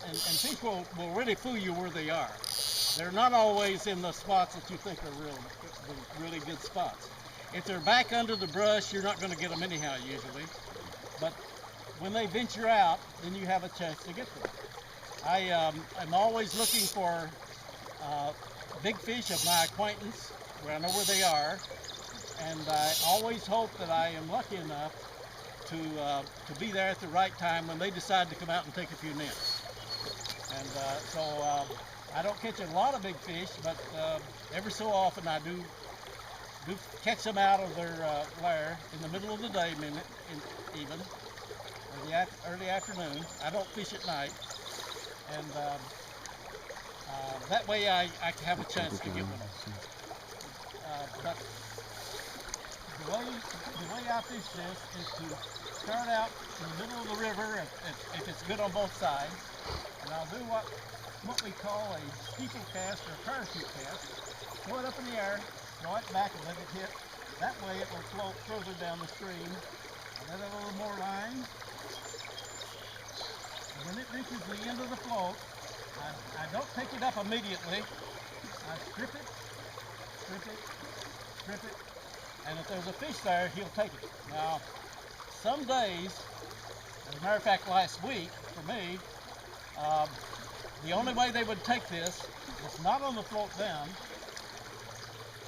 And fish will really fool you where they are. They're not always in the spots that you think are really good spots. If they're back under the brush, you're not going to get them anyhow usually. But when they venture out, then you have a chance to get them. I'm always looking for big fish of my acquaintance where I know where they are, and I always hope that I am lucky enough to be there at the right time when they decide to come out and take a few nymphs. And so I don't catch a lot of big fish, but every so often I do catch them out of their lair in the middle of the day, even or the early afternoon. I don't fish at night, and that way I can have a chance to get one. But the way I fish this is to start out in the middle of the river if it's good on both sides, and I'll do what we call a steeple cast or a parachute cast. Throw it up in the air, throw it back, and let it hit. That way it will float further down the stream. I'll let it a little more line. And when it reaches the end of the float, I don't pick it up immediately. I strip it, and if there's a fish there, he'll take it. Now, some days, as a matter of fact, last week for me, the only way they would take this is not on the float down.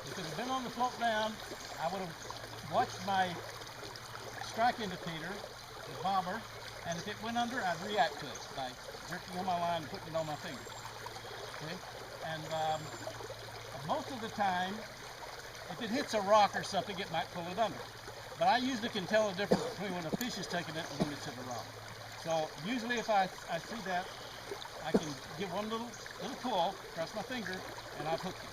If it had been on the float down, I would have watched my strike indicator, the bobber, and if it went under, I'd react to it by jerking on my line and putting it on my finger. Okay? And most of the time, if it hits a rock or something, it might pull it under. But I usually can tell the difference between when a fish is taking it and when it's hit a rock. So usually if I see that, I can give one little pull across my finger, and I've hooked it.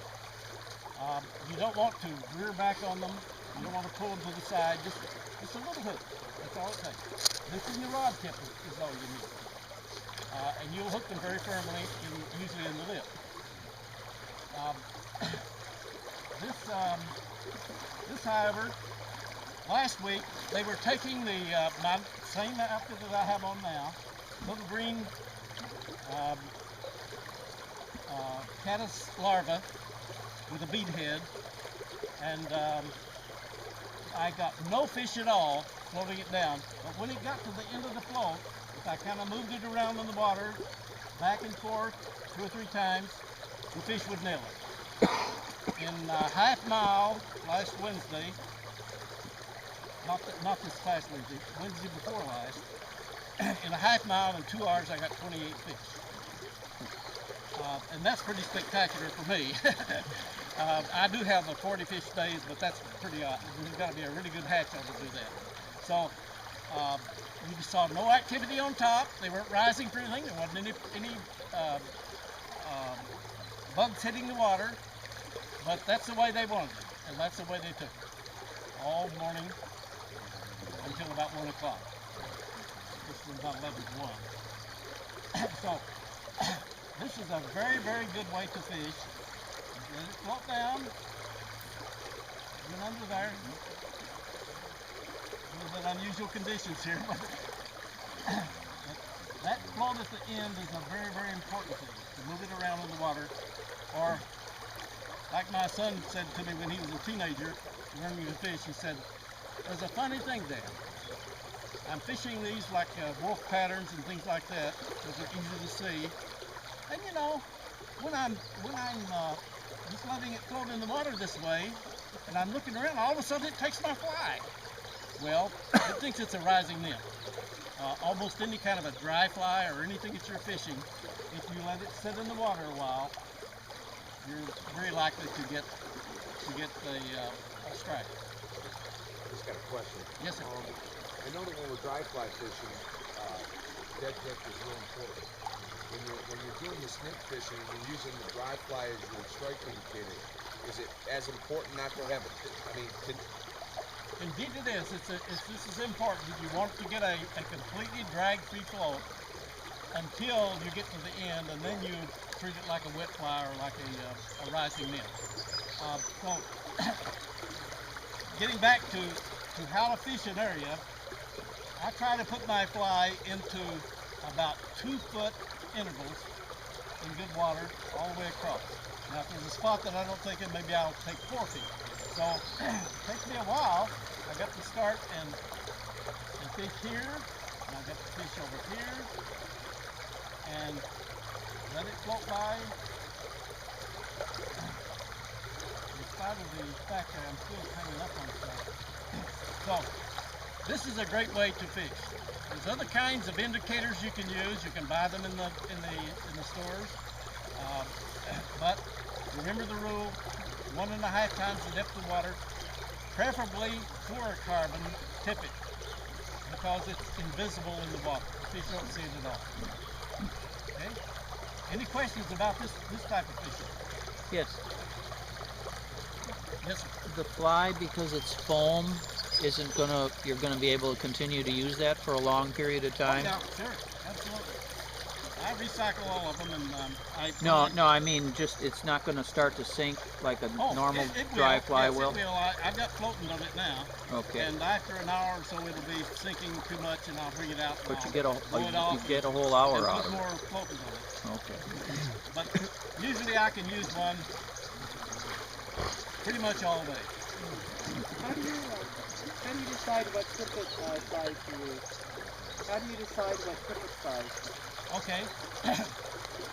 You don't want to rear back on them. You don't want to pull them to the side. Just a little hook. That's all it takes. Lifting the rod tip is all you need. And you'll hook them very firmly, usually in the lip. This, however, last week they were taking the my same outfit that I have on now, little green caddis larva with a bead head, and I got no fish at all floating it down. But when it got to the end of the float, if I kind of moved it around in the water, back and forth 2 or 3 times, the fish would nail it. In half mile last Wednesday, not this past Wednesday before last, in a half mile in 2 hours I got 28 fish. And that's pretty spectacular for me. I do have the 40 fish days, but that's pretty odd. There's got to be a really good hatch on to do that. So you saw no activity on top. They weren't rising for anything. There wasn't any bugs hitting the water. But that's the way they wanted it, and that's the way they took it. All morning until about 1 o'clock. This was about 11 to 1. So this is a very, very good way to fish. Let it float down, get under there. A little bit unusual conditions here, but that float at the end is a very, very important thing, to move it around in the water. Or, like my son said to me when he was a teenager, learning to fish, he said, there's a funny thing there. I'm fishing these like wolf patterns and things like that, because they're easy to see. And you know, when I'm just letting it float in the water this way, and I'm looking around, all of a sudden it takes my fly. Well, it thinks it's a rising nymph. Almost any kind of a dry fly or anything that you're fishing, if you let it sit in the water a while, you're very likely to get a strike. I just got a question. Yes, sir. I know that when we're dry fly fishing, dead depth is real important. When you're doing the snake fishing and you're using the dry fly as your strike indicator, is it as important not to have it? Indeed it is. This is important. You want to get a completely drag-free float until you get to the end, and then you treat it like a wet fly or like a rising nymph. So, getting back to how to fish an area, I try to put my fly into about 2-foot intervals in good water all the way across. Now if there's a spot that I don't think it, maybe I'll take 4 feet. So it takes me a while. I got to start and fish here, and I got to fish over here, and let it float by. In spite of the fact that I'm still hanging up on stuff. So this is a great way to fish. There's other kinds of indicators you can use. You can buy them in the stores. But remember the rule: 1.5 times the depth of water. Preferably fluorocarbon tippet, because it's invisible in the water. The fish don't see it at all. Okay. Any questions about this type of fishing? Yes. Yes, sir. The fly, because it's foam, you're gonna be able to continue to use that for a long period of time? Oh, yeah, sure, absolutely. I recycle all of them, and No, I mean just it's not gonna start to sink like a normal it dry will. fly Yes, will? It will. I've got floating on it now. Okay. And after an hour or so, it'll be sinking too much, and I'll bring it out. But and you get I'll you get a whole hour and out put of more it. floating on it. Okay. But usually I can use one pretty much all day. How do you decide what tippet size to use? How do you decide what tippet size? Okay,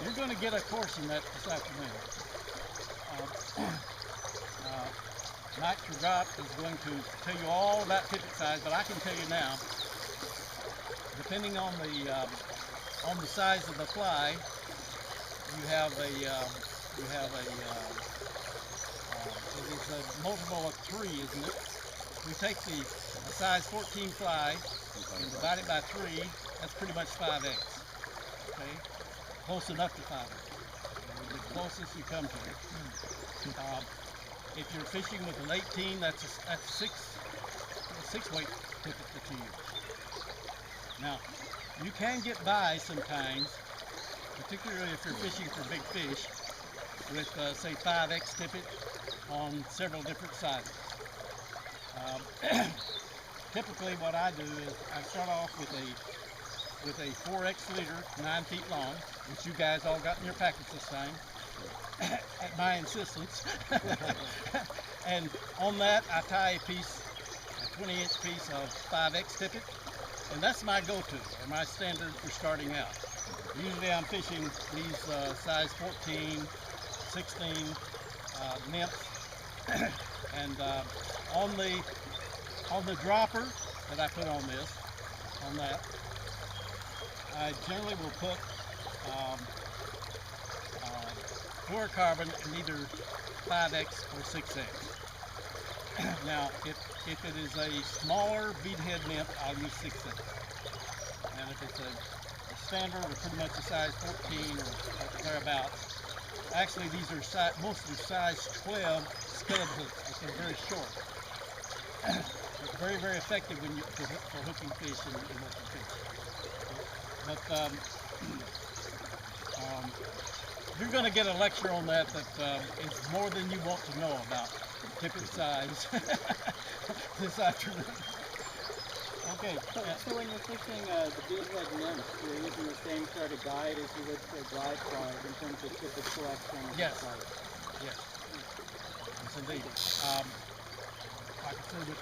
you're going to get a course in that this afternoon. Mike Tragot is going to tell you all about tippet size, but I can tell you now, depending on the size of the fly, you have it is a multiple of 3, isn't it? We take a size 14 fly and divide it by 3. That's pretty much 5 eggs. Okay, close enough to 5 eggs. The closest you come to it. If you're fishing with an 18, that's a 6 weight tippet that you use. Now, you can get by sometimes, particularly if you're fishing for big fish, with say 5X tippet on several different sizes. Typically what I do is I start off with a 4X leader, 9 feet long, which you guys all got in your packets this time, at my insistence. And on that I tie a 20-inch piece of 5X tippet, and that's my go-to, or my standard for starting out. Usually I'm fishing these size 14, 16 nymphs, and on the dropper that I put on that, I generally will put fluorocarbon in either 5X or 6X. Now, if it is a smaller beadhead nymph, I'll use 6X. And if it's a standard or pretty much a size 14 or thereabouts, actually these are mostly size 12 scud hooks, which are very short. It's very, very effective for hooking fish and working fish. But you're going to get a lecture on that is more than you want to know about tippet size this afternoon. Okay. So when you're fishing the beadhead nymphs, you're using the same sort of guide as you would for dry flies in terms of tippet selection and Yes. size. Yes. Yes, indeed. Like I said, with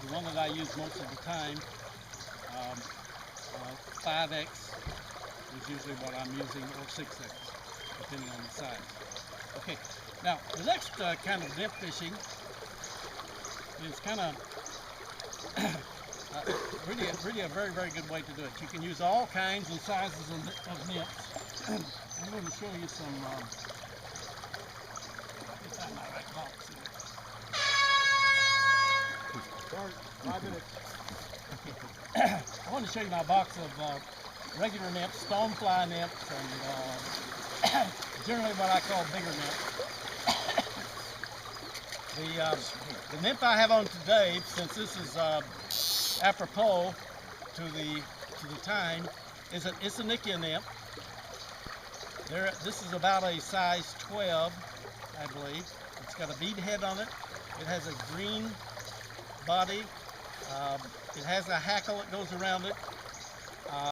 the one that I use most of the time, 5X is usually what I'm using, or 6X, depending on the size. Okay, now the next kind of nymph fishing is kind of really a very, very good way to do it. You can use all kinds and sizes of nymphs. I'm going to show you some. Let me find my right box here. Start 5 minutes. I want to show you my box of regular nymphs, stonefly nymphs, and generally what I call bigger nymphs. The nymph I have on today, since this is apropos to the time, is an Issanikia nymph. This is about a size 12, I believe. It's got a bead head on it. It has a green body. It has a hackle that goes around it. Uh,